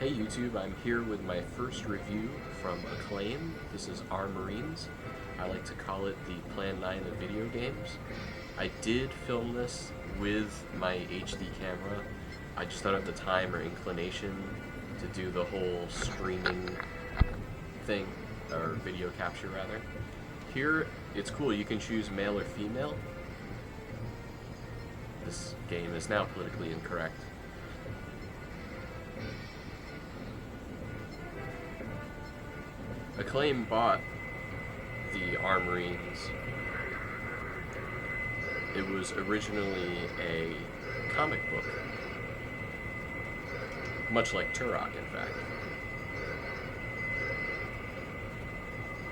Hey YouTube, I'm here with my first review from Acclaim. This is Armorines. I like to call it the Plan 9 of video games. I did film this with my HD camera. I just don't have the time or inclination to do the whole streaming thing, or video capture rather. Here, it's cool, you can choose male or female. This game is now politically incorrect. Acclaim bought the Armorines. It was originally a comic book, much like Turok, in fact.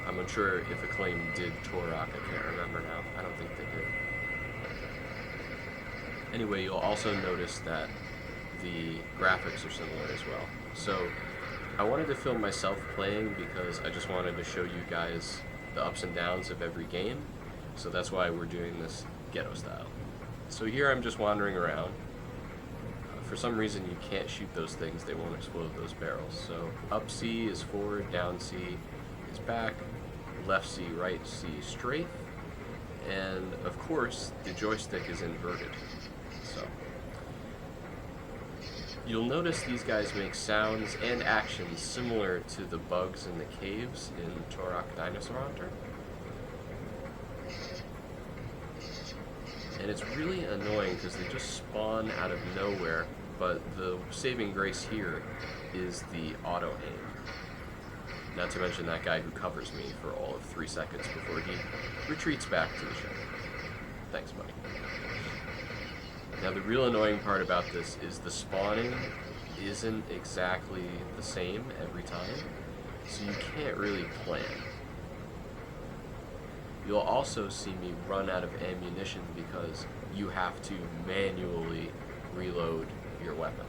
I'm unsure if Acclaim did Turok, I can't remember now. I don't think they did. Anyway, you'll also notice that the graphics are similar as well. So, I wanted to film myself playing because I just wanted to show you guys the ups and downs of every game. So that's why we're doing this ghetto style. So here I'm just wandering around. For some reason you can't shoot those things, they won't explode those barrels. So up C is forward, down C is back, left C, right C, strafe, and of course the joystick is inverted. So you'll notice these guys make sounds and actions similar to the bugs in the caves in Turok Dinosaur Hunter. And it's really annoying because they just spawn out of nowhere, but the saving grace here is the auto aim. Not to mention that guy who covers me for all of 3 seconds before he retreats back to the ship. Thanks, buddy. Now the real annoying part about this is the spawning isn't exactly the same every time, so you can't really plan. You'll also see me run out of ammunition because you have to manually reload your weapon,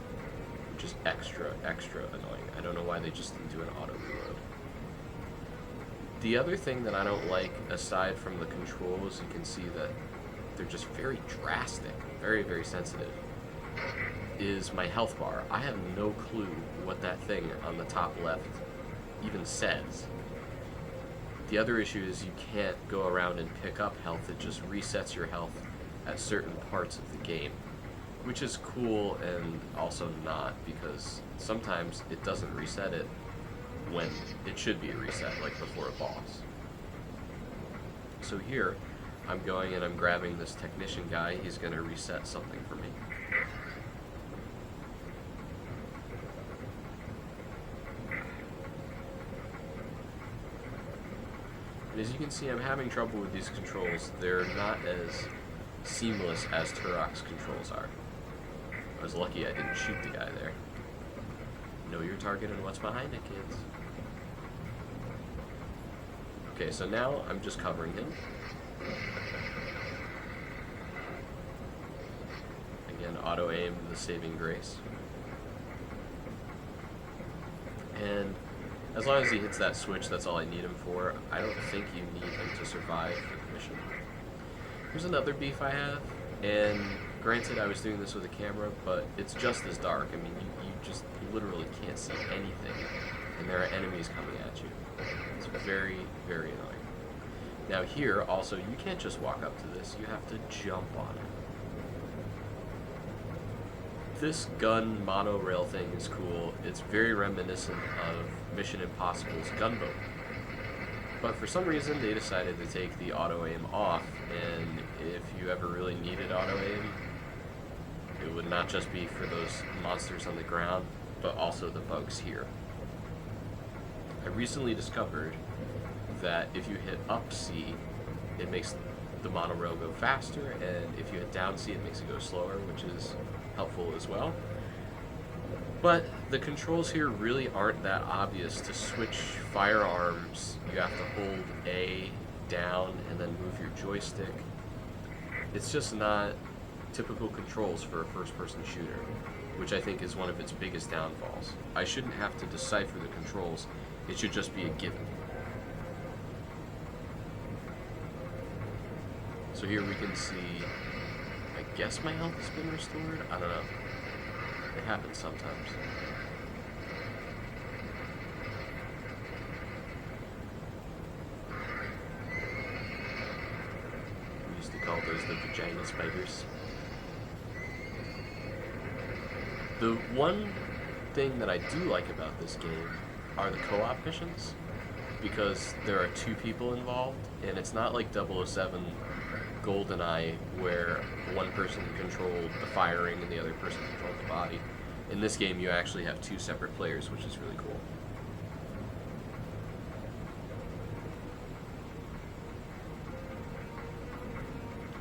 which is extra annoying. I don't know why they just didn't do an auto reload. The other thing that I don't like, aside from the controls, you can see that they're just very drastic, very sensitive, is my health bar. I have no clue what that thing on the top left even says. The other issue is you can't go around and pick up health, it just resets your health at certain parts of the game, which is cool and also not, because sometimes it doesn't reset it when it should be a reset, like before a boss. So here, I'm going and I'm grabbing this technician guy. He's going to reset something for me. And as you can see, I'm having trouble with these controls. They're not as seamless as Turok's controls are. I was lucky I didn't shoot the guy there. Know your target and what's behind it, kids. Okay, so now I'm just covering him. Again, auto aim, the saving grace. And as long as he hits that switch, that's all I need him for. I don't think you need him to survive the mission. Here's another beef I have, and granted I was doing this with a camera, but it's just as dark. I mean, you just literally can't see anything, and there are enemies coming at you. It's very annoying. Now here, also, you can't just walk up to this, you have to jump on it. This gun monorail thing is cool. It's very reminiscent of Mission Impossible's gunboat. But for some reason, they decided to take the auto aim off, and if you ever really needed auto aim, it would not just be for those monsters on the ground, but also the bugs here. I recently discovered that if you hit up C, it makes the monorail go faster, and if you hit down C, it makes it go slower, which is helpful as well. But the controls here really aren't that obvious. To switch firearms, you have to hold A down and then move your joystick. It's just not typical controls for a first-person shooter, which I think is one of its biggest downfalls. I shouldn't have to decipher the controls, it should just be a given. So here we can see, I guess my health has been restored? I don't know. It happens sometimes. those are the vagina spiders. The one thing that I do like about this game are the co-op missions, because there are two people involved, and it's not like 007 GoldenEye where one person controlled the firing and the other person controlled the body. In this game, you actually have two separate players, which is really cool.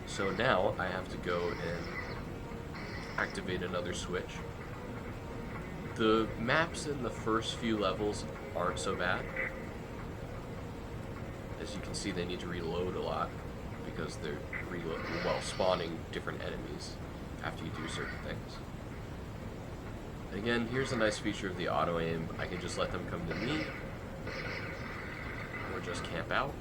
So now I have to go and activate another switch. The maps in the first few levels aren't so bad. As you can see, they need to reload a lot because they're spawning different enemies after you do certain things. Again, here's a nice feature of the auto-aim. I can just let them come to me, or just camp out.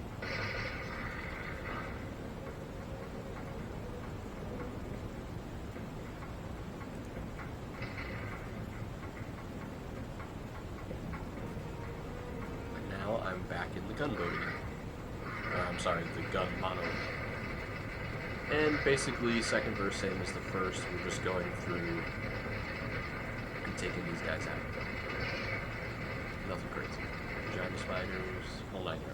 And now I'm back in the gunboat again. I'm sorry, the gun mono. And basically, second verse, same as the first. We're just going through and taking these guys out. Nothing crazy. Vagina spiders, whole 9 yards.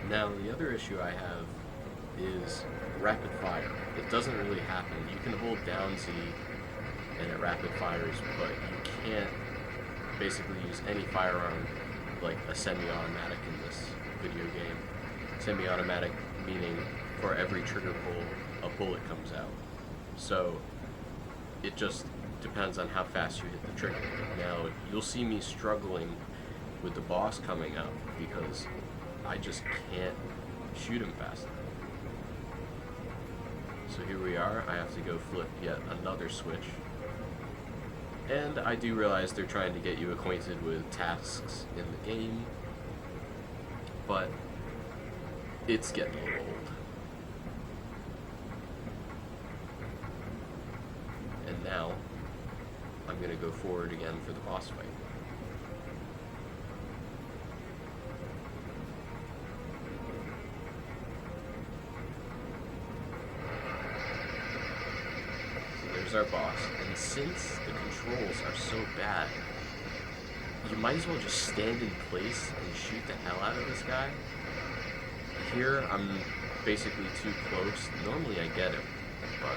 Now, the other issue I have is rapid fire. It doesn't really happen. You can hold down Z and it rapid fires, but you can't basically use any firearm like a semi-automatic in this video game. Semi-automatic meaning for every trigger pull, a bullet comes out. So it just depends on how fast you hit the trigger. Now, you'll see me struggling with the boss coming up because I just can't shoot him fast enough. So here we are. I have to go flip yet another switch. And I do realize they're trying to get you acquainted with tasks in the game, but it's getting a little old. And now I'm going to go forward again for the boss fight. Our boss, and since the controls are so bad, you might as well just stand in place and shoot the hell out of this guy. Here, I'm basically too close. Normally I get him, but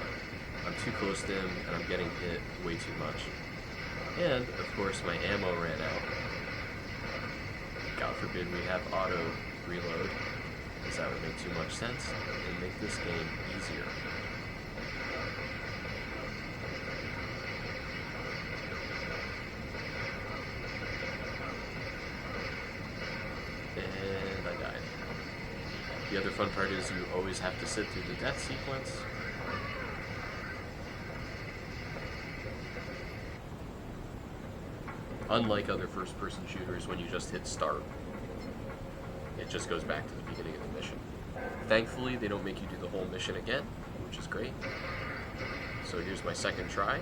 I'm too close to him and I'm getting hit way too much. And, of course, my ammo ran out. God forbid we have auto reload, because that would make too much sense and make this game easier. And I died. The other fun part is you always have to sit through the death sequence. Unlike other first-person shooters, when you just hit start, it just goes back to the beginning of the mission. Thankfully, they don't make you do the whole mission again, which is great. So here's my second try,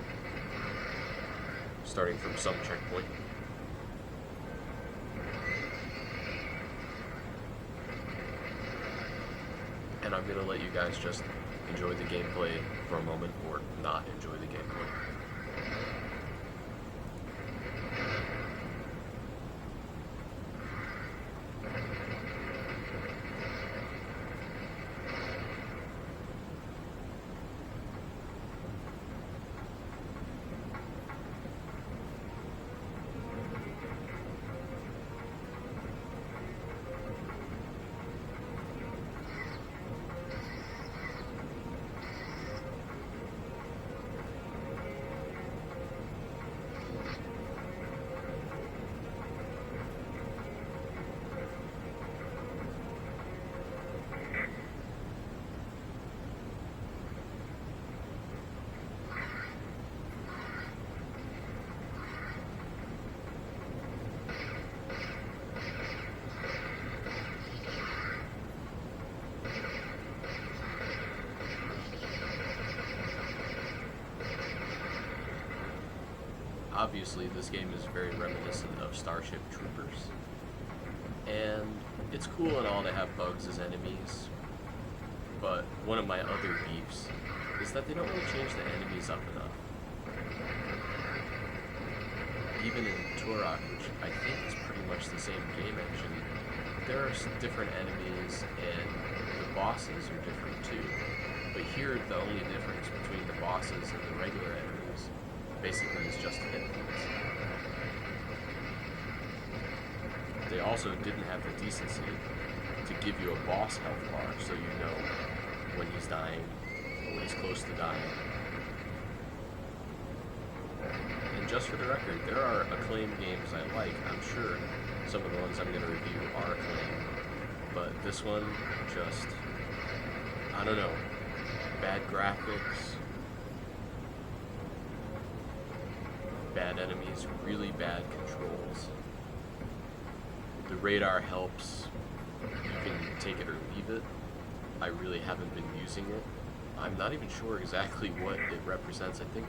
starting from some checkpoint. And I'm going to let you guys just enjoy the gameplay for a moment, or not enjoy the gameplay. obviously this game is very reminiscent of Starship Troopers. And it's cool and all to have bugs as enemies, but one of my other beefs is that they don't really change the enemies up enough. Even in Turok, which I think is pretty much the same game engine, there are different enemies and the bosses are different too. But here, the only difference between the bosses and the regular enemies basically is just hit points. They also didn't have the decency to give you a boss health bar so you know when he's dying or when he's close to dying. And just for the record, there are acclaimed games I like. I'm sure some of the ones I'm going to review are acclaimed, but this one just, I don't know, bad graphics, bad enemies, really bad controls. The radar helps, you can take it or leave it. I really haven't been using it. I'm not even sure exactly what it represents. I think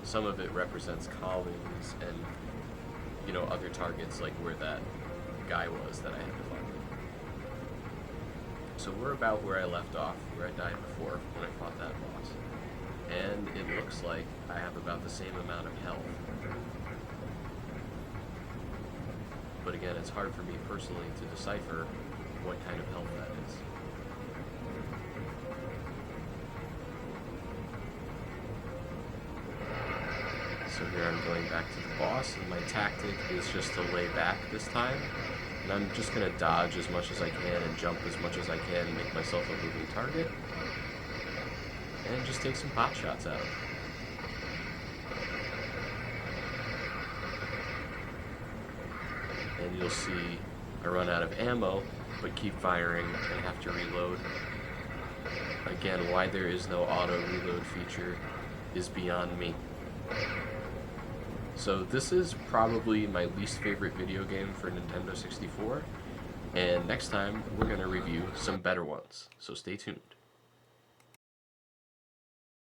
some of it represents colonies and, you know, other targets like where that guy was that I had to find. So we're about where I left off, where I died before when I fought that boss. And it looks like I have about the same amount of health. But again, it's hard for me personally to decipher what kind of health that is. So here I'm going back to the boss, and my tactic is just to lay back this time. And I'm just going to dodge as much as I can and jump as much as I can and make myself a moving target. And just take some pot shots at him. And you'll see I run out of ammo, but keep firing and have to reload. Again, why there is no auto reload feature is beyond me. So this is probably my least favorite video game for Nintendo 64, and next time we're going to review some better ones, so stay tuned.